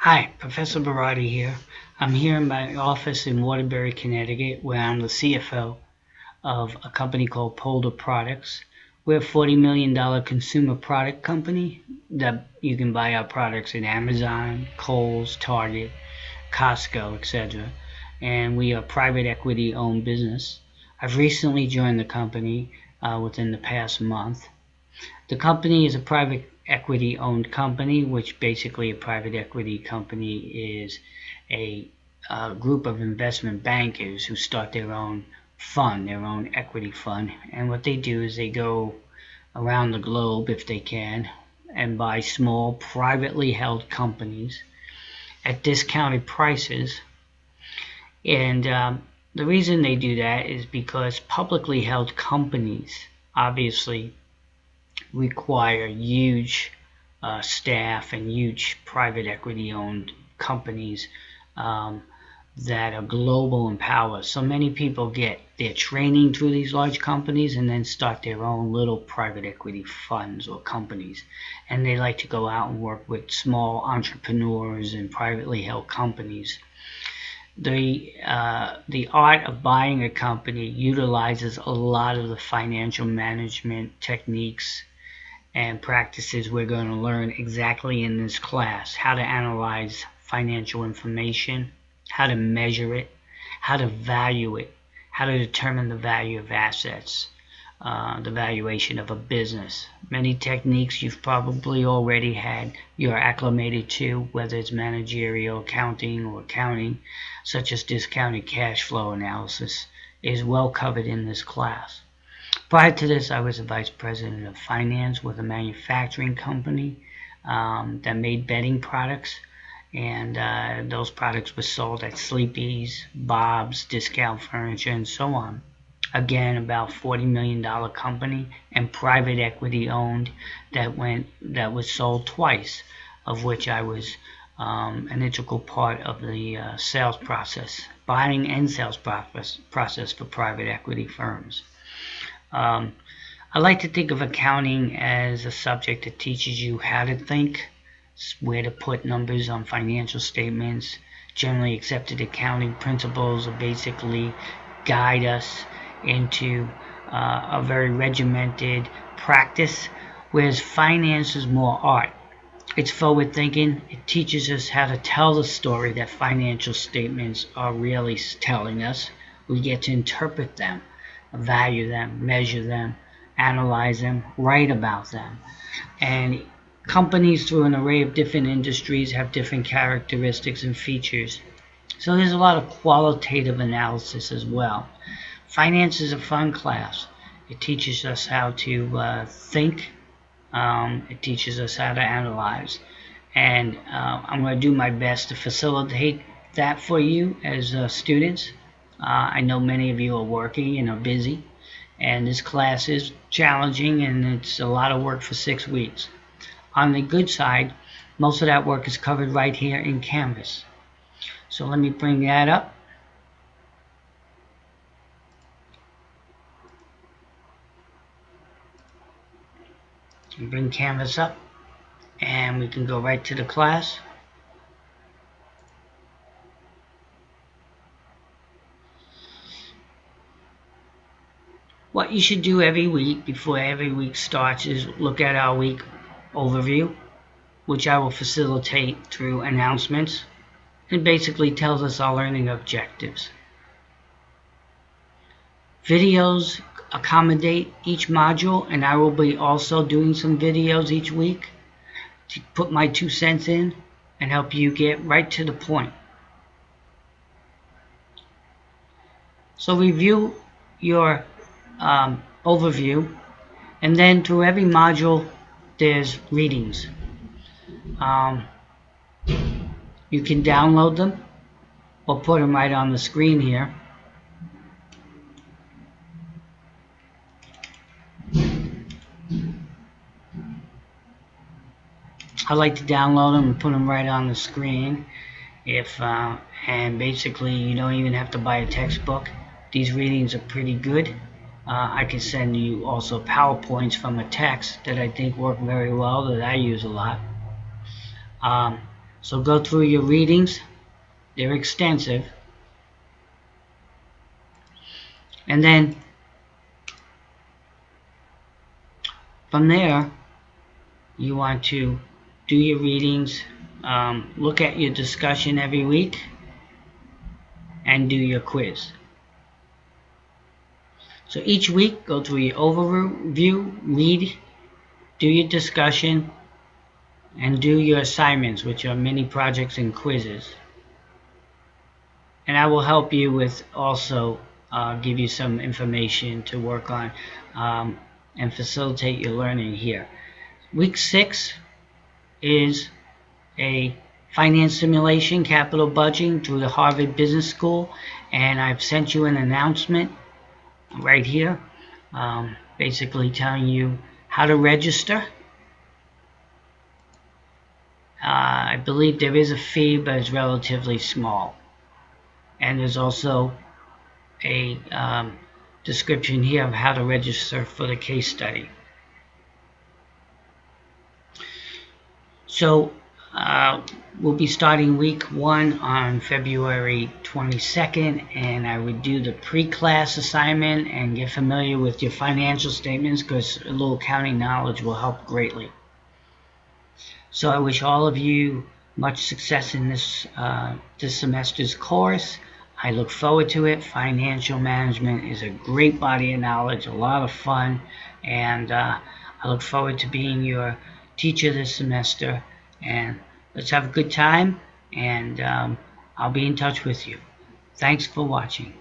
Hi, Professor Barati here. I'm here in my office in Waterbury, Connecticut, where I'm the CFO of a company called Polder Products. We're a $40 million consumer product company that you can buy our products at Amazon, Kohl's, Target, Costco, etc. And we are a private equity owned business. I've recently joined the company within the past month. The company is a private equity owned company, which basically a private equity company is a group of investment bankers who start their own fund, their own equity fund. And what they do is they go around the globe, if they can, and buy small privately held companies at discounted prices. And the reason they do that is because publicly held companies obviously require huge staff and huge private equity owned companies that are global in power. So many people get their training through these large companies and then start their own little private equity funds or companies. And they like to go out and work with small entrepreneurs and privately held companies. The art of buying a company utilizes a lot of the financial management techniques and practices we're going to learn exactly in this class. How to analyze financial information, how to measure it, how to value it, how to determine the value of assets, the valuation of a business. Many techniques you've probably already had, you're acclimated to, whether it's managerial accounting or accounting, such as discounted cash flow analysis, is well covered in this class. Prior to this, I was a vice president of finance with a manufacturing company that made bedding products, and those products were sold at Sleepy's, Bob's, Discount Furniture, and so on. Again, about $40 million company and private equity owned that was sold twice, of which I was an integral part of the sales process, buying and sales process for private equity firms. I like to think of accounting as a subject that teaches you how to think, where to put numbers on financial statements. Generally accepted accounting principles will basically guide us into a very regimented practice, whereas finance is more art. It's forward thinking. It teaches us how to tell the story that financial statements are really telling us. We get to interpret them, value them, measure them, analyze them, write about them. And companies through an array of different industries have different characteristics and features. So there's a lot of qualitative analysis as well. Finance is a fun class. It teaches us how to think. It teaches us how to analyze. And I'm going to do my best to facilitate that for you as students. I know many of you are working and are busy, and this class is challenging and it's a lot of work for 6 weeks. On the good side, most of that work is covered right here in Canvas. So let me bring that up. Bring Canvas up and we can go right to the class. What you should do every week before every week starts is look at our week overview, which I will facilitate through announcements. It basically tells us our learning objectives. Videos accommodate each module, and I will be also doing some videos each week to put my 2 cents in and help you get right to the point. So review your overview, and then through every module there's readings. You can download them or put them right on the screen here. I like to download them and put them right on the screen. And basically you don't even have to buy a textbook. These readings are pretty good. I can send you also PowerPoints from a text that I think work very well, that I use a lot. So go through your readings. They're extensive. And then from there, you want to do your readings, look at your discussion every week, and do your quiz. So each week, go through your overview, read, do your discussion, and do your assignments, which are mini projects and quizzes. And I will help you with also give you some information to work on and facilitate your learning here. Week 6 is a finance simulation, capital budgeting through the Harvard Business School, and I've sent you an announcement right here, basically telling you how to register. I believe there is a fee, but it's relatively small. And there's also a description here of how to register for the case study. So we'll be starting week 1 on February 22nd, and I would do the pre-class assignment and get familiar with your financial statements, because a little accounting knowledge will help greatly. So I wish all of you much success in this semester's course. I look forward to it. Financial management is a great body of knowledge, a lot of fun, and I look forward to being your teacher this semester. And let's have a good time, and I'll be in touch with you. Thanks for watching.